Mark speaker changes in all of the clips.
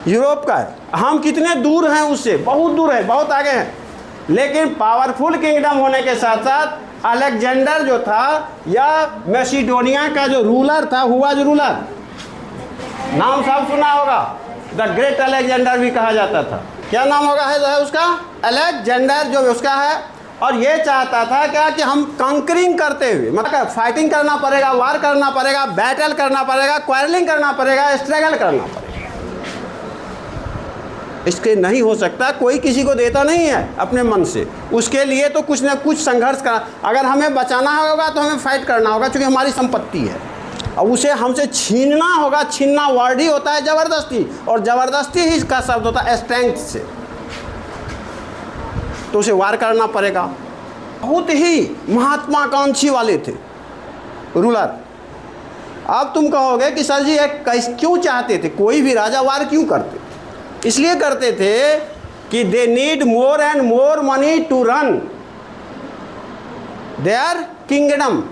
Speaker 1: Europe का है। हम कितने दूर हैं उससे, बहुत दूर है, बहुत आगे हैं। लेकिन पावरफुल किंगडम होने के साथ साथ अलेक्जेंडर जो था या मैसिडोनिया का जो रूलर था, हुआ जो रूलर, नाम सब सुना होगा, द ग्रेट अलेक्जेंडर भी कहा जाता था। क्या नाम होगा है जो है उसका, अलेक्जेंडर जो उसका है। और ये चाहता था क्या कि हम कंकरिंग करते हुए, मतलब फाइटिंग करना पड़ेगा, वार करना पड़ेगा, बैटल करना पड़ेगा, क्वारलिंग करना पड़ेगा, स्ट्रगल करना पड़ेगा। इसके नहीं हो सकता, कोई किसी को देता नहीं है अपने मन से। उसके लिए तो कुछ ना कुछ संघर्ष करना, अगर हमें बचाना होगा तो हमें फाइट करना होगा, क्योंकि हमारी संपत्ति है। और उसे हमसे छीनना होगा। छीनना वर्ड ही होता है ज़बरदस्ती, और ज़बरदस्ती ही इसका शब्द होता है स्ट्रेंथ से। तो उसे वार करना पड़ेगा। बहुत ही महत्वाकांक्षी वाले थे रूलर। अब तुम कहोगे कि सर जी क्यों चाहते थे, कोई भी राजा वार क्यों करते? इसलिए करते थे कि they need more and more money to run their kingdom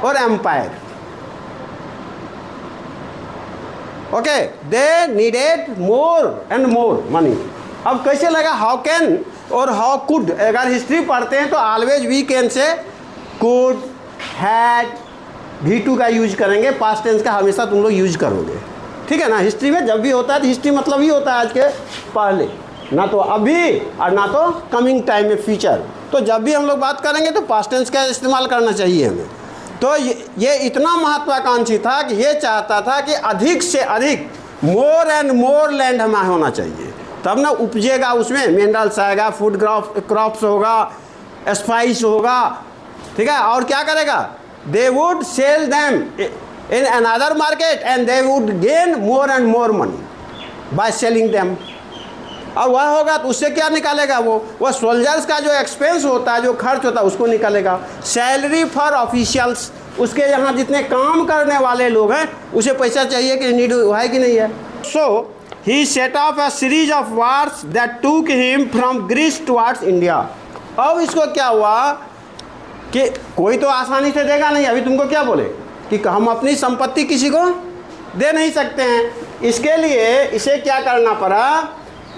Speaker 1: और empire. Okay, they needed more and more money. अब कैसे लगा, हाउ कैन और हाउ कुड, अगर हिस्ट्री पढ़ते हैं तो always we can say could, had, V2 का यूज करेंगे, पास्ट टेंस का हमेशा तुम लोग यूज करोगे, ठीक है ना। हिस्ट्री में जब भी होता है तो हिस्ट्री मतलब ही होता है आज के पहले, ना तो अभी और ना तो कमिंग टाइम में फ्यूचर। तो जब भी हम लोग बात करेंगे तो पास्ट टेंस का इस्तेमाल करना चाहिए हमें। तो ये इतना महत्वाकांक्षी था कि ये चाहता था कि अधिक से अधिक मोर एंड मोर लैंड हमें होना चाहिए, तब ना उपजेगा, उसमें मिनरल्स आएगा, फूड क्रॉप्स होगा, स्पाइस होगा, ठीक है। और क्या करेगा, they would sell them in another market and they would gain more and more money by selling them। और वह होगा तो उससे क्या निकालेगा, वो सोल्जर्स का जो एक्सपेंस होता है, जो खर्च होता है, उसको निकालेगा। सैलरी फॉर ऑफिशियल्स, उसके यहाँ जितने काम करने वाले लोग हैं उसे पैसा चाहिए कि नीड है कि नहीं है। So he set off a series of wars that took him from Greece towards India. अब इसको क्या हुआ कि कोई तो आसानी से देगा नहीं। अभी तुमको क्या बोले कि हम अपनी संपत्ति किसी को दे नहीं सकते हैं। इसके लिए इसे क्या करना पड़ा,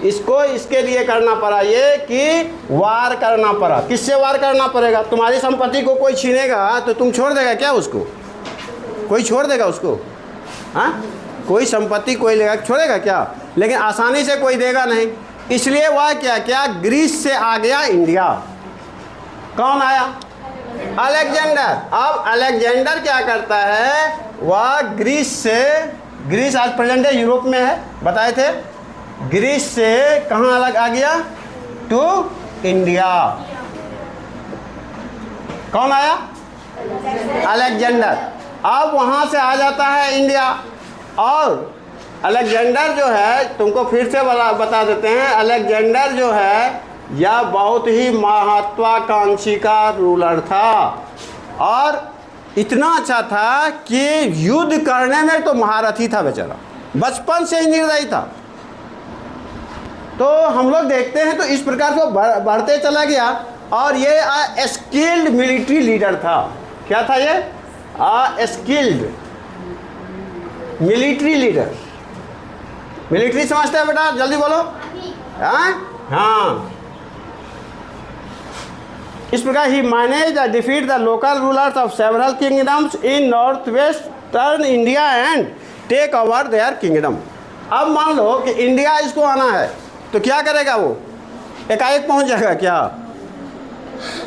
Speaker 1: इसके लिए करना पड़ा ये कि वार करना पड़ा। किससे वार करना पड़ेगा? तुम्हारी संपत्ति को कोई छीनेगा तो तुम छोड़ देगा क्या उसको? कोई छोड़ देगा उसको? हाँ, कोई संपत्ति कोई लेगा छोड़ेगा क्या? लेकिन आसानी से कोई देगा नहीं। इसलिए वह क्या ग्रीस से आ गया इंडिया। कौन आया? अलेक्जेंडर। अब अलेक्जेंडर क्या करता है, वह ग्रीस आज प्रेजेंट डे यूरोप में है, बताए थे। ग्रीस से कहाँ अलग आ गया? To India. कौन आया? अलेक्जेंडर। अब वहाँ से आ जाता है इंडिया। और अलेक्जेंडर जो है, तुमको फिर से बता देते हैं, अलेक्जेंडर जो है यह बहुत ही महत्वाकांक्षी का रूलर था और इतना अच्छा था कि युद्ध करने में तो महारथी था बेचारा, बचपन से ही निर्दयी था। तो हम लोग देखते हैं तो इस प्रकार से बढ़ते चला गया और ये स्किल्ड मिलिट्री लीडर था। क्या था ये? Skilled military leader. मिलिट्री समझते हैं बेटा? जल्दी बोलो। हाँ, इस प्रकार ही manage the defeat the local rulers of several kingdoms in north western India and take over their kingdom. अब मान लो कि इंडिया इसको आना है तो क्या करेगा? वो एकाएक पहुंच जाएगा क्या?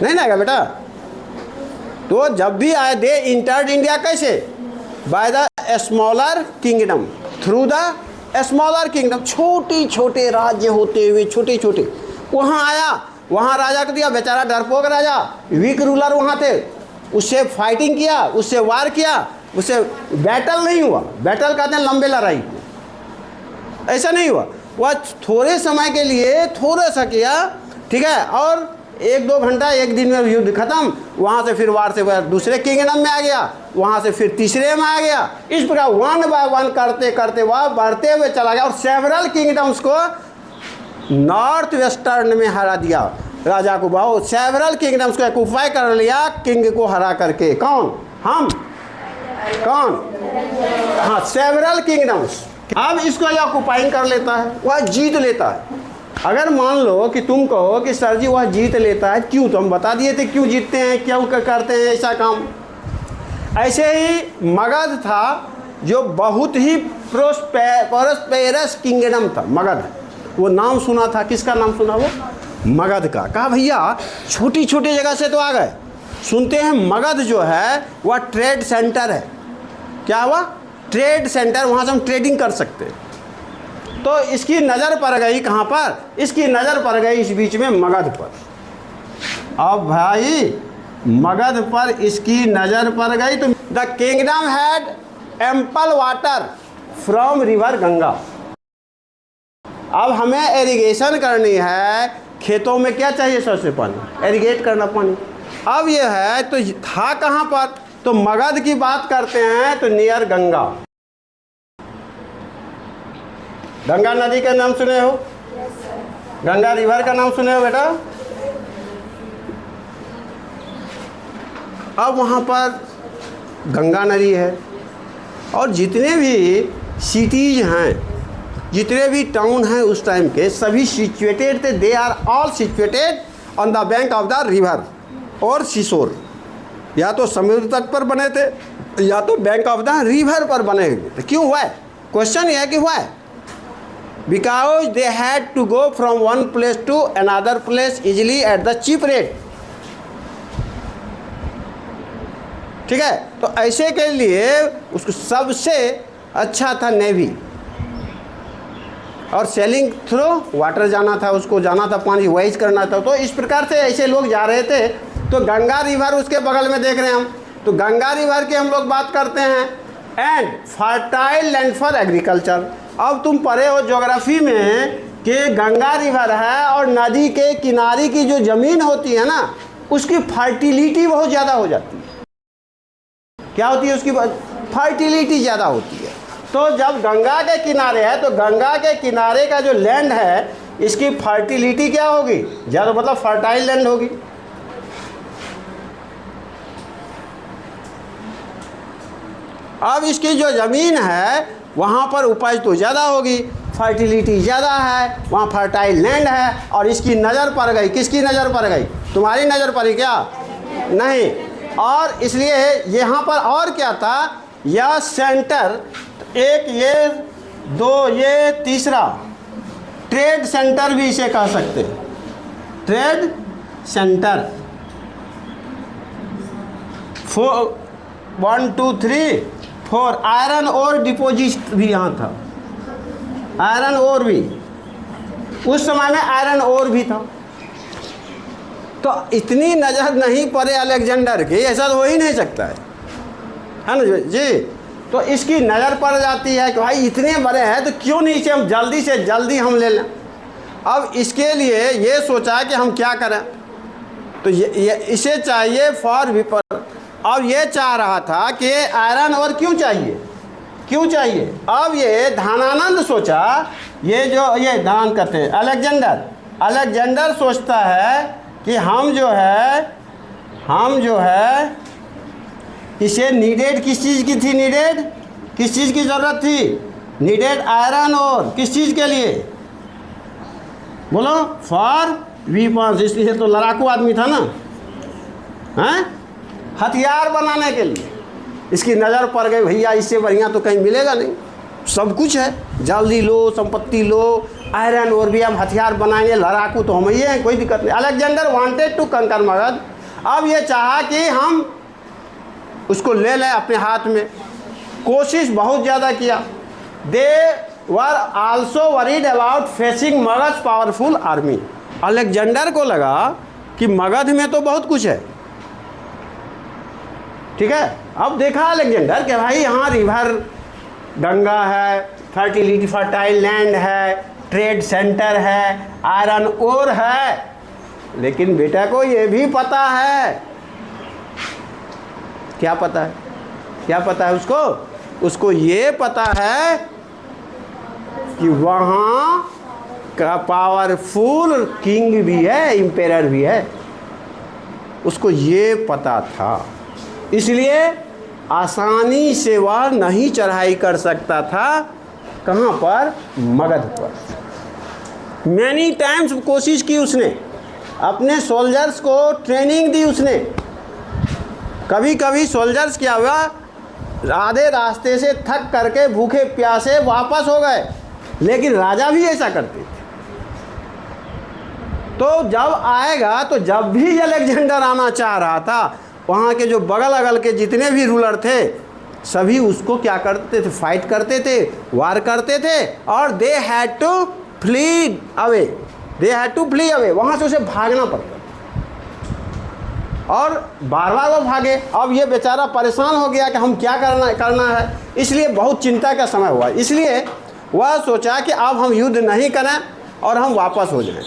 Speaker 1: नहीं आएगा बेटा। तो जब भी आए, दे इंटर्ड इंडिया कैसे? By the smaller kingdom, through the smaller kingdom. छोटे छोटे राज्य होते हुए छोटे वहाँ आया। वहाँ राजा को दिया, बेचारा डरपोक राजा, वीक रूलर वहाँ थे, उससे फाइटिंग किया, उससे वार किया, उससे बैटल नहीं हुआ। बैटल कहते हैं लंबे लड़ाई को, ऐसा नहीं हुआ। वह थोड़े समय के लिए थोड़ा सा किया, ठीक है, और 1-2 घंटा, एक दिन में युद्ध खत्म। वहाँ से फिर वार से दूसरे किंगडम में आ गया, वहाँ से फिर तीसरे में आ गया। इस प्रकार 1 बाय 1 करते करते वह बढ़ते हुए चला गया और सेवरल किंगडम्स को नॉर्थ वेस्टर्न में हरा दिया। राजा को बहुत सेवरल किंगडम्स को ऑक्युपाई कर लिया, किंग को हरा करके। कौन? हम। कौन? हाँ, सेवरल किंगडम्स। अब इसको ये ऑक्युपाइंग कर लेता है, वह जीत लेता है। अगर मान लो कि तुम कहो कि सर जी वह जीत लेता है, क्यों? तो हम बता दिए थे क्यों जीतते हैं, क्यों करते हैं ऐसा काम। ऐसे ही मगध था जो बहुत ही प्रोस्पेरस किंगडम था मगध। वो नाम सुना था, किसका नाम सुना? वो मगध का। कहा भैया छोटी छोटी जगह से तो आ गए, सुनते हैं मगध जो है वह ट्रेड सेंटर है। क्या हुआ? ट्रेड सेंटर, वहाँ से हम ट्रेडिंग कर सकते हैं। तो इसकी नज़र पड़ गई कहाँ पर? इसकी नज़र पड़ गई इस बीच में मगध पर। अब भाई मगध पर इसकी नज़र पड़ गई तो the kingdom had ample water from river Ganga. अब हमें इरिगेशन करनी है, खेतों में क्या चाहिए? सबसे पानी, इरिगेट करना पानी। अब ये है तो था कहाँ पर? तो मगध की बात करते हैं तो नियर गंगा। गंगा नदी का नाम सुने हो? गंगा रिवर का नाम सुने हो बेटा? अब वहाँ पर गंगा नदी है और जितने भी सिटीज़ हैं, जितने भी टाउन हैं उस टाइम के, सभी सिचुएटेड थे। They are all situated on the bank of the river और सिसोर। या तो समुद्र तट पर बने थे या तो बैंक ऑफ द रिवर पर बने हुए थे। क्यों हुआ है? क्वेश्चन यह है कि हुआ है because they had to go from one place to another place easily at the cheap rate. ठीक है, तो ऐसे के लिए उसको सबसे अच्छा था नेवी, और सेलिंग थ्रू वाटर जाना था, उसको जाना था, पानी वाइज करना था। तो इस प्रकार से ऐसे लोग जा रहे थे। तो गंगा रिवर उसके बगल में देख रहे हैं हम, तो गंगा रिवर की हम लोग बात करते हैं। And fertile land for agriculture. अब तुम पढ़े हो ज्योग्राफी में कि गंगा रिवर है और नदी के किनारे की जो ज़मीन होती है ना, उसकी फर्टिलिटी बहुत ज़्यादा हो जाती है। क्या होती है? उसकी फर्टिलिटी ज़्यादा होती है। तो जब गंगा के किनारे है तो गंगा के किनारे का जो लैंड है इसकी फर्टिलिटी क्या होगी? ज़्यादा, मतलब फर्टाइल लैंड होगी। अब इसकी जो ज़मीन है वहाँ पर उपज तो ज़्यादा होगी, फर्टिलिटी ज़्यादा है, वहाँ फर्टाइल लैंड है, और इसकी नज़र पड़ गई। किसकी नज़र पड़ गई? तुम्हारी नज़र पड़ी क्या? नहीं। और इसलिए यहाँ पर और क्या था? यह सेंटर, एक ये, दो ये, तीसरा ट्रेड सेंटर भी इसे कह सकते हैं। Trade centre 1 2 3 4 iron ore deposit भी यहाँ था। आयरन ओर भी, उस समय में आयरन ओर भी था। तो इतनी नज़र नहीं पड़े अलेक्जेंडर की, ऐसा तो हो ही नहीं सकता है ना जी। तो इसकी नज़र पड़ जाती है कि भाई इतने बड़े हैं तो क्यों नहीं इसे हम जल्दी से जल्दी हम ले लें। अब इसके लिए ये सोचा कि हम क्या करें, तो ये इसे चाहिए फॉर विपर। अब ये चाह रहा था कि आयरन और क्यों चाहिए, क्यों चाहिए। अब ये धनानंद सोचा, ये जो ये धान कहते हैं अलेक्जेंडर सोचता है कि हम जो है इसे नीडेड किस चीज़ की थी? नीडेड किस चीज़ की ज़रूरत थी? नीडेड आयरन और किस चीज़ के लिए? बोलो, फॉर वीपन्स। इसलिए तो लड़ाकू आदमी था ना, हैं, हथियार बनाने के लिए। इसकी नज़र पड़ गई, भैया इससे बढ़िया तो कहीं मिलेगा नहीं, सब कुछ है, जल्दी लो, संपत्ति लो, आयरन और भी हम हथियार बनाएंगे, लड़ाकू तो हम ही हैं, कोई दिक्कत नहीं। अलेक्जेंडर वांटेड टू कंकर मगध। अब ये चाहा कि हम उसको ले लें अपने हाथ में, कोशिश बहुत ज़्यादा किया। They were also worried about facing Magadha powerful army. Alexander को लगा कि मगध में तो बहुत कुछ है, ठीक है। अब देखा अलेक्जेंडर कि भाई यहाँ रिवर गंगा है, फर्टिलिटी फर्टाइल लैंड है, ट्रेड सेंटर है, आयरन ओर है, लेकिन बेटा को ये भी पता है, क्या पता है, क्या पता है उसको ये पता है कि वहाँ का पावरफुल किंग भी है, एम्पेरर भी है, उसको ये पता था। इसलिए आसानी से वह नहीं चढ़ाई कर सकता था कहाँ पर? मगध पर। मैनी टाइम्स कोशिश की उसने, अपने सोल्जर्स को ट्रेनिंग दी उसने। कभी कभी सोल्जर्स क्या हुआ, आधे रास्ते से थक करके भूखे प्यासे वापस हो गए, लेकिन राजा भी ऐसा करते थे। तो जब आएगा, तो जब भी अलेक्जेंडर आना चाह रहा था, वहाँ के जो बगल अगल के जितने भी रूलर थे सभी उसको क्या करते थे? फाइट करते थे, वार करते थे, और they had to flee away, वहाँ से उसे भागना पड़ता। और बार बार वो भागे। अब ये बेचारा परेशान हो गया कि हम क्या करना है, इसलिए बहुत चिंता का समय हुआ। इसलिए वह सोचा कि अब हम युद्ध नहीं करें और हम वापस हो जाएं।